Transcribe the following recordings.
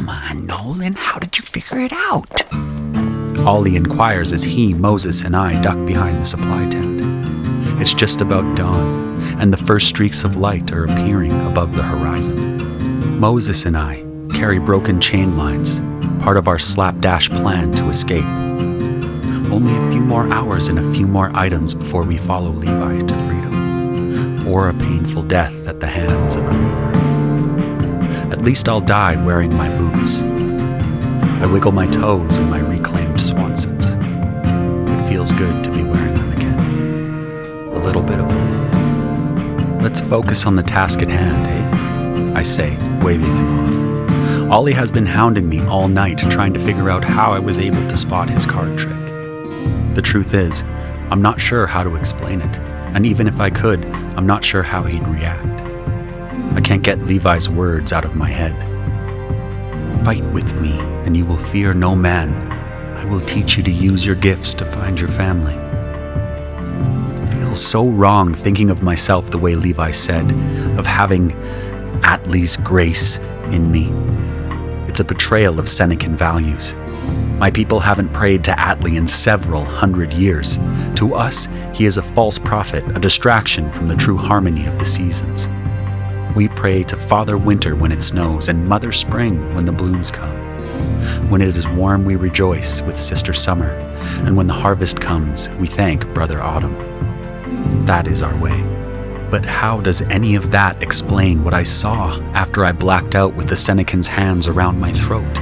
Come on, Nolan, how did you figure it out? Ollie inquires as he, Moses, and I duck behind the supply tent. It's just about dawn, and the first streaks of light are appearing above the horizon. Moses and I carry broken chain lines, part of our slapdash plan to escape. Only a few more hours and a few more items before we follow Levi to freedom, or a painful death at the hands of a reaver. At least I'll die wearing my boots. I wiggle my toes in my reclaimed Swansons. It feels good to be wearing them again. A little bit of them. Let's focus on the task at hand, eh? I say, waving him off. Ollie has been hounding me all night, trying to figure out how I was able to spot his card trick. The truth is, I'm not sure how to explain it, and even if I could, I'm not sure how he'd react. I can't get Levi's words out of my head. Fight with me, and you will fear no man. I will teach you to use your gifts to find your family. It feels so wrong thinking of myself the way Levi said, of having Atli's grace in me. It's a betrayal of Senecan values. My people haven't prayed to Atli in several hundred years. To us, he is a false prophet, a distraction from the true harmony of the seasons. We pray to Father Winter when it snows and Mother Spring when the blooms come. When it is warm, we rejoice with Sister Summer, and when the harvest comes, we thank Brother Autumn. That is our way. But how does any of that explain what I saw after I blacked out with the Senecan's hands around my throat?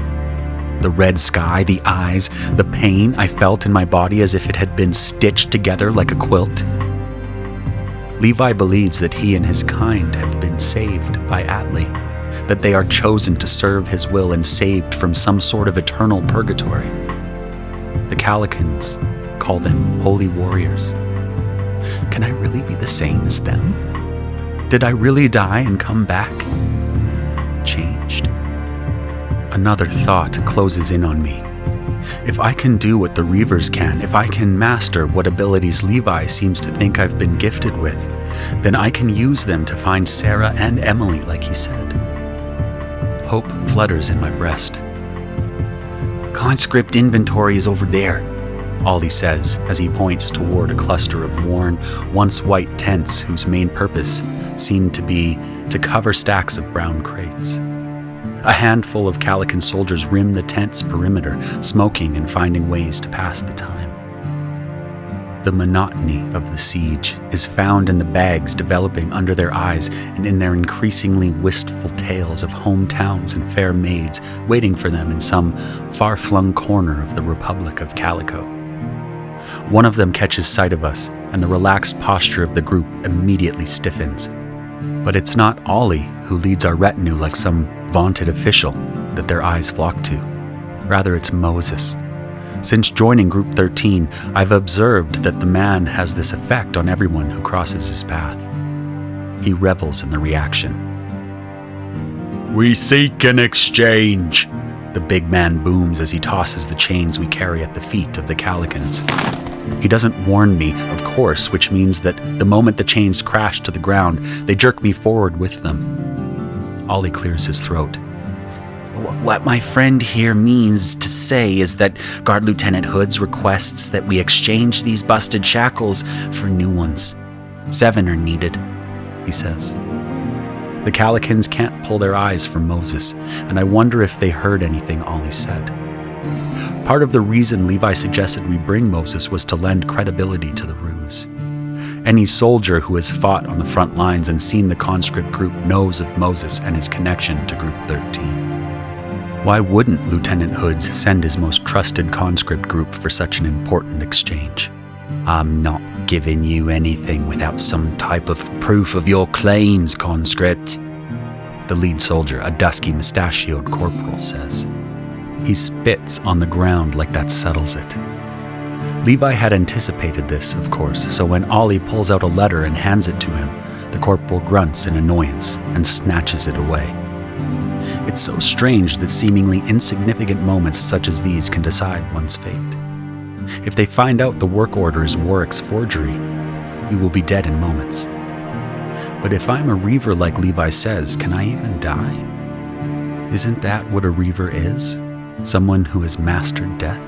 The red sky, the eyes, the pain I felt in my body as if it had been stitched together like a quilt. Levi believes that he and his kind have been saved by Atli, that they are chosen to serve his will and saved from some sort of eternal purgatory. The Calicans call them holy warriors. Can I really be the same as them? Did I really die and come back? Changed? Another thought closes in on me. If I can do what the Reavers can, if I can master what abilities Levi seems to think I've been gifted with, then I can use them to find Sarah and Emily like he said. Hope flutters in my breast. Conscript inventory is over there, Ollie says as he points toward a cluster of worn, once white tents whose main purpose seemed to be to cover stacks of brown crates. A handful of Calican soldiers rim the tent's perimeter, smoking and finding ways to pass the time. The monotony of the siege is found in the bags developing under their eyes and in their increasingly wistful tales of hometowns and fair maids waiting for them in some far-flung corner of the Republic of Calico. One of them catches sight of us, and the relaxed posture of the group immediately stiffens. But it's not Ollie who leads our retinue like some vaunted official that their eyes flock to. Rather, it's Moses. Since joining Group 13, I've observed that the man has this effect on everyone who crosses his path. He revels in the reaction. "We seek an exchange," the big man booms as he tosses the chains we carry at the feet of the Calicans. He doesn't warn me, of course, which means that the moment the chains crash to the ground, they jerk me forward with them. Ollie clears his throat. "What my friend here means to say is that Guard Lieutenant Hoods requests that we exchange these busted shackles for new ones. 7 are needed," he says. The Calicans can't pull their eyes from Moses, and I wonder if they heard anything Ollie said. Part of the reason Levi suggested we bring Moses was to lend credibility to the ruse. Any soldier who has fought on the front lines and seen the conscript group knows of Moses and his connection to Group 13. Why wouldn't Lieutenant Hoods send his most trusted conscript group for such an important exchange? "I'm not giving you anything without some type of proof of your claims, conscript," the lead soldier, a dusky mustachioed corporal, says. He spits on the ground like that settles it. Levi had anticipated this, of course, so when Ollie pulls out a letter and hands it to him, the corporal grunts in annoyance and snatches it away. It's so strange that seemingly insignificant moments such as these can decide one's fate. If they find out the work order is Warwick's forgery, we will be dead in moments. But if I'm a reaver like Levi says, can I even die? Isn't that what a reaver is? Someone who has mastered death?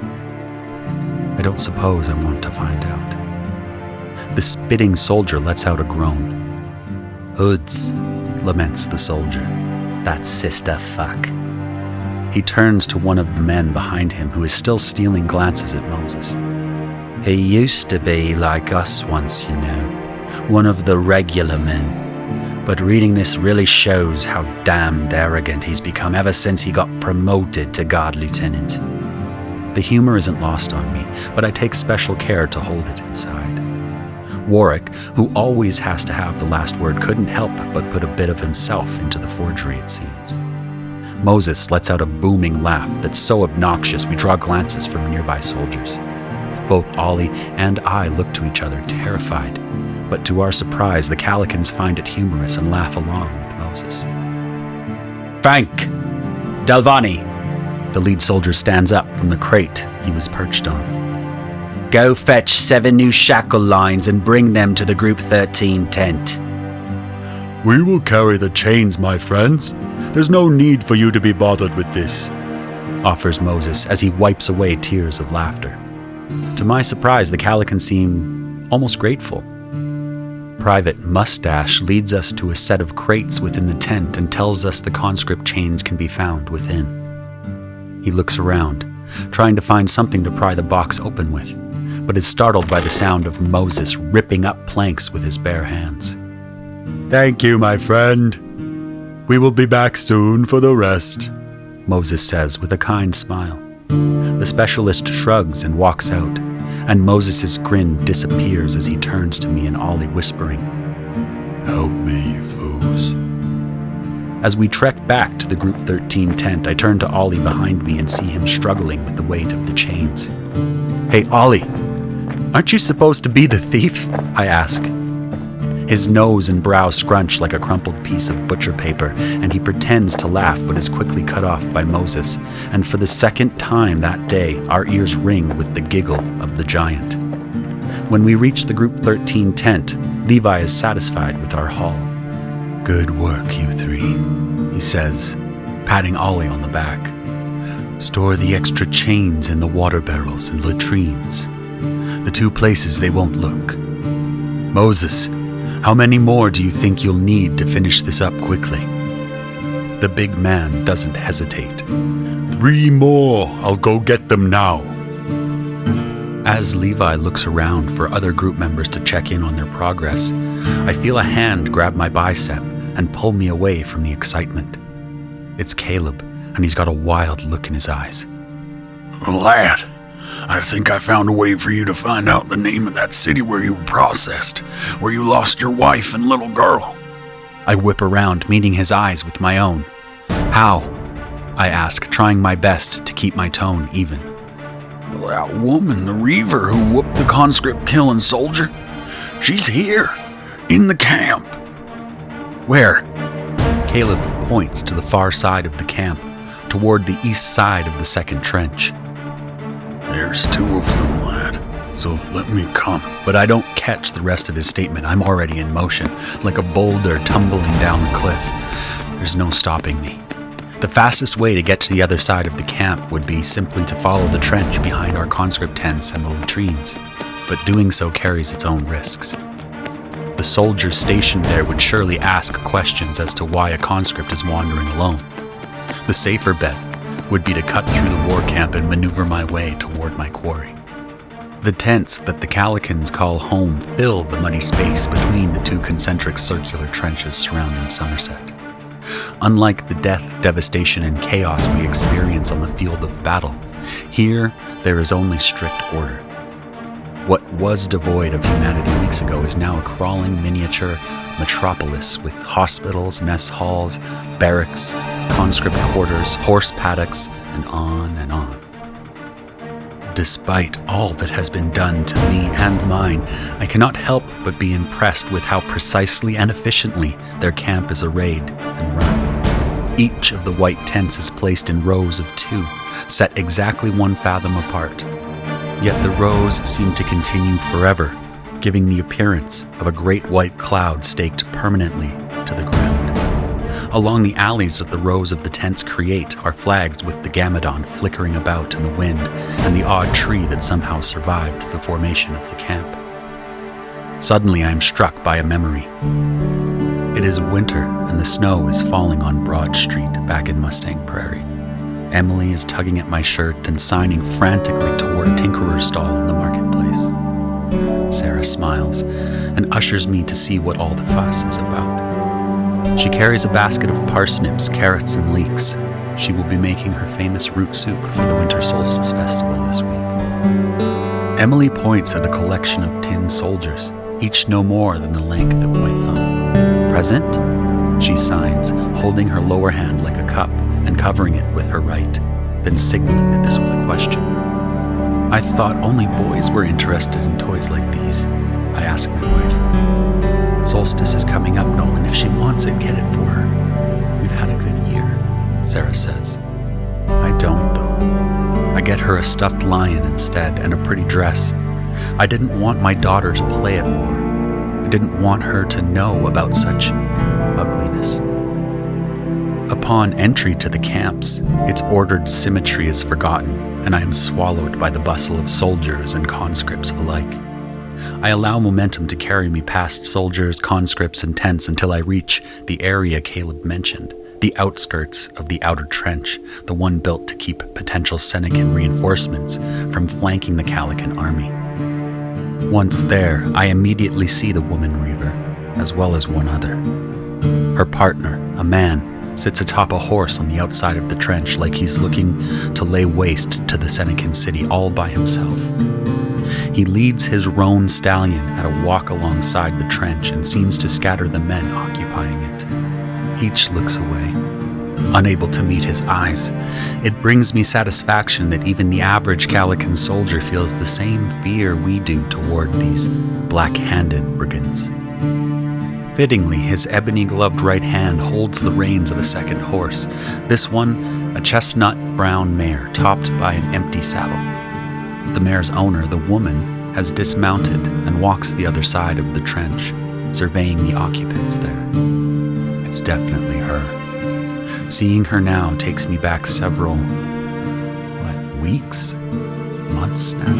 I don't suppose I want to find out. The spitting soldier lets out a groan. "Hoods," laments the soldier. "That sister fuck." He turns to one of the men behind him who is still stealing glances at Moses. "He used to be like us once, you know, one of the regular men. But reading this really shows how damned arrogant he's become ever since he got promoted to guard lieutenant." The humor isn't lost on me, but I take special care to hold it inside. Warwick, who always has to have the last word, couldn't help but put a bit of himself into the forgery, it seems. Moses lets out a booming laugh that's so obnoxious we draw glances from nearby soldiers. Both Ollie and I look to each other, terrified. But to our surprise, the Calicans find it humorous and laugh along with Moses. "Frank! Dalvani!" The lead soldier stands up from the crate he was perched on. "Go fetch 7 new shackle lines and bring them to the Group 13 tent." "We will carry the chains, my friends. There's no need for you to be bothered with this," offers Moses as he wipes away tears of laughter. To my surprise, the Calicans seem almost grateful. Private Mustache leads us to a set of crates within the tent and tells us the conscript chains can be found within. He looks around, trying to find something to pry the box open with, but is startled by the sound of Moses ripping up planks with his bare hands. "Thank you, my friend. We will be back soon for the rest," Moses says with a kind smile. The specialist shrugs and walks out, and Moses' grin disappears as he turns to me and Ollie whispering, "Help me, foos." As we trek back to the Group 13 tent, I turn to Ollie behind me and see him struggling with the weight of the chains. "Hey, Ollie, aren't you supposed to be the thief?" I ask. His nose and brow scrunch like a crumpled piece of butcher paper, and he pretends to laugh but is quickly cut off by Moses, and for the second time that day, our ears ring with the giggle of the giant. When we reach the Group 13 tent, Levi is satisfied with our haul. "Good work, you 3, he says, patting Ollie on the back. "Store the extra chains in the water barrels and latrines, the 2 places they won't look. Moses, how many more do you think you'll need to finish this up quickly?" The big man doesn't hesitate. 3 more. I'll go get them now." As Levi looks around for other group members to check in on their progress, I feel a hand grab my bicep and pull me away from the excitement. It's Caleb, and he's got a wild look in his eyes. "Lad, I think I found a way for you to find out the name of that city where you were processed, where you lost your wife and little girl." I whip around, meeting his eyes with my own. "How?" I ask, trying my best to keep my tone even. "That woman, the reaver who whooped the conscript killing soldier, she's here, in the camp." "Where?" Caleb points to the far side of the camp, toward the east side of the second trench. "There's 2 of them, lad, so let me come." But I don't catch the rest of his statement. I'm already in motion, like a boulder tumbling down the cliff. There's no stopping me. The fastest way to get to the other side of the camp would be simply to follow the trench behind our conscript tents and the latrines, but doing so carries its own risks. The soldiers stationed there would surely ask questions as to why a conscript is wandering alone. The safer bet would be to cut through the war camp and maneuver my way toward my quarry. The tents that the Calicans call home fill the muddy space between the 2 concentric circular trenches surrounding Somerset. Unlike the death, devastation, and chaos we experience on the field of battle, here there is only strict order. What was devoid of humanity weeks ago is now a crawling miniature metropolis with hospitals, mess halls, barracks, conscript quarters, horse paddocks, and on and on. Despite all that has been done to me and mine, I cannot help but be impressed with how precisely and efficiently their camp is arrayed and run. Each of the white tents is placed in rows of 2, set exactly 1 fathom apart. Yet the rows seem to continue forever, giving the appearance of a great white cloud staked permanently to the ground. Along the alleys of the rows of the tents create are flags with the gamadon flickering about in the wind and the odd tree that somehow survived the formation of the camp. Suddenly I am struck by a memory. It is winter and the snow is falling on Broad Street back in Mustang Prairie. Emily is tugging at my shirt and signing frantically toward a tinkerer's stall in the marketplace. Sarah smiles and ushers me to see what all the fuss is about. She carries a basket of parsnips, carrots, and leeks. She will be making her famous root soup for the Winter Solstice Festival this week. Emily points at a collection of tin soldiers, each no more than the length of my thumb. "Present?" she signs, holding her lower hand like a cup and covering it with her right, then signaling that this was a question. "I thought only boys were interested in toys like these," I ask my wife. "Solstice is coming up, Nolan. If she wants it, get it for her. We've had a good year," Sarah says. I don't, though. I get her a stuffed lion instead and a pretty dress. I didn't want my daughter to play at war. I didn't want her to know about such ugliness. Upon entry to the camps, its ordered symmetry is forgotten, and I am swallowed by the bustle of soldiers and conscripts alike. I allow momentum to carry me past soldiers, conscripts, and tents until I reach the area Caleb mentioned, the outskirts of the outer trench, the one built to keep potential Senecan reinforcements from flanking the Calican army. Once there, I immediately see the woman Reaver, as well as one other. Her partner, a man, sits atop a horse on the outside of the trench like he's looking to lay waste to the Senecan city all by himself. He leads his roan stallion at a walk alongside the trench and seems to scatter the men occupying it. Each looks away, unable to meet his eyes. It brings me satisfaction that even the average Calican soldier feels the same fear we do toward these black-handed brigands. Fittingly, his ebony-gloved right hand holds the reins of a second horse, this one a chestnut-brown mare topped by an empty saddle. The mare's owner, the woman, has dismounted and walks the other side of the trench, surveying the occupants there. It's definitely her. Seeing her now takes me back several, weeks? Months now?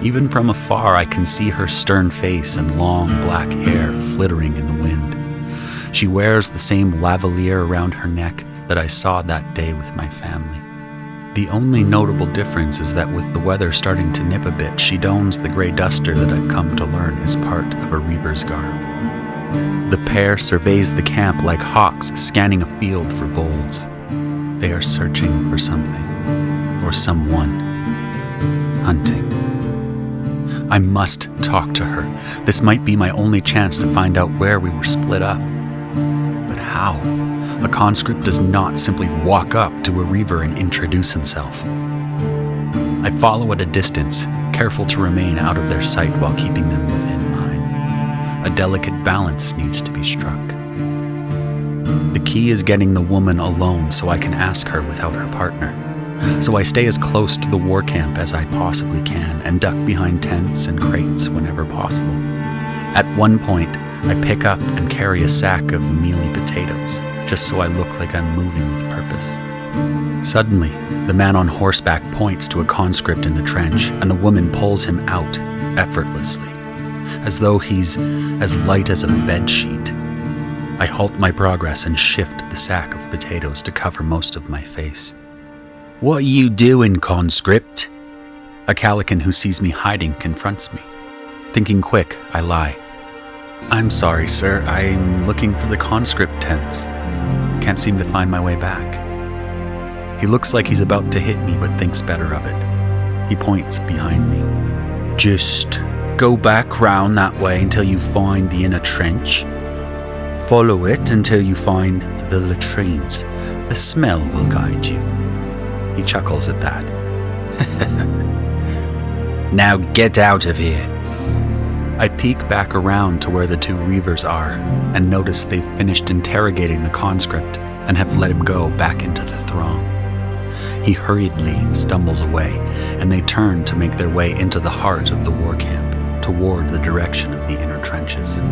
Even from afar, I can see her stern face and long black hair flittering in the wind. She wears the same lavalier around her neck that I saw that day with my family. The only notable difference is that with the weather starting to nip a bit, she dons the gray duster that I've come to learn is part of a reaver's garb. The pair surveys the camp like hawks scanning a field for voles. They are searching for something, or someone. Hunting. I must talk to her. This might be my only chance to find out where we were split up. But how? A conscript does not simply walk up to a reaver and introduce himself. I follow at a distance, careful to remain out of their sight while keeping them within mine. A delicate balance needs to be struck. The key is getting the woman alone so I can ask her without her partner. So I stay as close to the war camp as I possibly can and duck behind tents and crates whenever possible. At one point, I pick up and carry a sack of mealy potatoes, just so I look like I'm moving with purpose. Suddenly, the man on horseback points to a conscript in the trench, and the woman pulls him out effortlessly, as though he's as light as a bedsheet. I halt my progress and shift the sack of potatoes to cover most of my face. "What are you doing, conscript?" A Calican who sees me hiding confronts me. Thinking quick, I lie. "I'm sorry, sir. I'm looking for the conscript tents. Can't seem to find my way back." He looks like he's about to hit me, but thinks better of it. He points behind me. "Just go back round that way until you find the inner trench. Follow it until you find the latrines. The smell will guide you." He chuckles at that. "Now get out of here." I peek back around to where the two reavers are and notice they've finished interrogating the conscript and have let him go back into the throng. He hurriedly stumbles away, and they turn to make their way into the heart of the war camp, toward the direction of the inner trenches.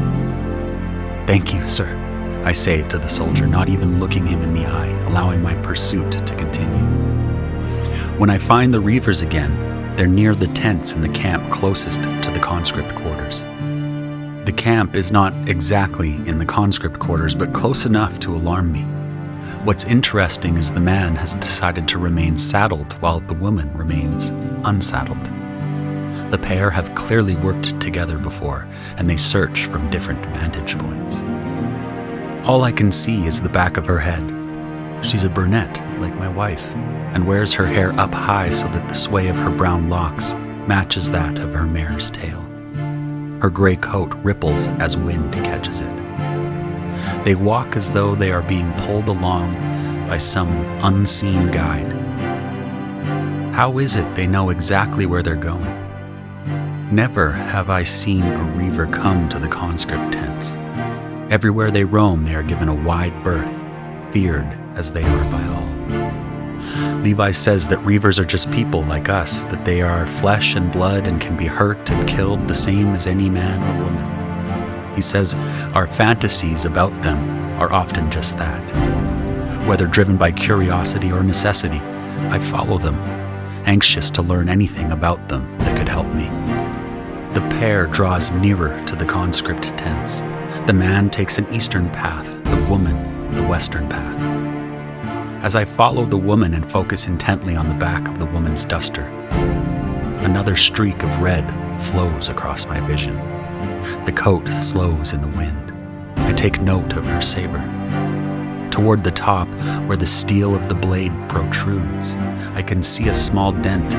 "Thank you, sir. I say to the soldier, not even looking him in the eye, allowing my pursuit to continue. When I find the Reavers again, they're near the tents in the camp closest to the conscript quarters. The camp is not exactly in the conscript quarters, but close enough to alarm me. What's interesting is the man has decided to remain saddled while the woman remains unsaddled. The pair have clearly worked together before, and they search from different vantage points. All I can see is the back of her head. She's a brunette, like my wife, and wears her hair up high so that the sway of her brown locks matches that of her mare's tail. Her gray coat ripples as wind catches it. They walk as though they are being pulled along by some unseen guide. How is it they know exactly where they're going? Never have I seen a Reaver come to the conscript tents. Everywhere they roam, they are given a wide berth, feared as they are by all. Levi says that Reavers are just people like us, that they are flesh and blood and can be hurt and killed the same as any man or woman. He says our fantasies about them are often just that. Whether driven by curiosity or necessity, I follow them, anxious to learn anything about them that could help me. The pair draws nearer to the conscript tents. The man takes an eastern path, the woman the western path. As I follow the woman and focus intently on the back of the woman's duster, another streak of red flows across my vision. The coat slows in the wind. I take note of her saber. Toward the top, where the steel of the blade protrudes, I can see a small dent,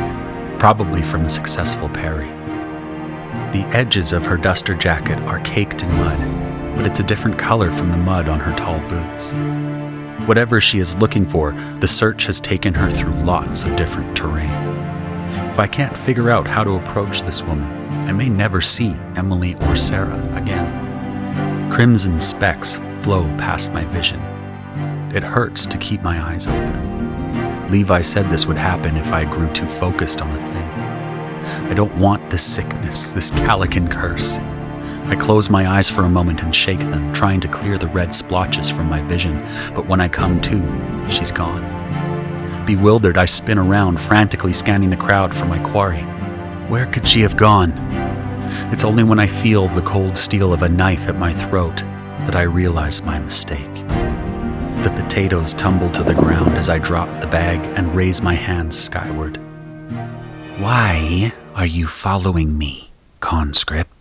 probably from a successful parry. The edges of her duster jacket are caked in mud, but it's a different color from the mud on her tall boots. Whatever she is looking for, the search has taken her through lots of different terrain. If I can't figure out how to approach this woman, I may never see Emily or Sarah again. Crimson specks flow past my vision. It hurts to keep my eyes open. Levi said this would happen if I grew too focused on a thing. I don't want this sickness, this Calican curse. I close my eyes for a moment and shake them, trying to clear the red splotches from my vision, but when I come to, she's gone. Bewildered, I spin around, frantically scanning the crowd for my quarry. Where could she have gone? It's only when I feel the cold steel of a knife at my throat that I realize my mistake. The potatoes tumble to the ground as I drop the bag and raise my hands skyward. Why are you following me, conscript?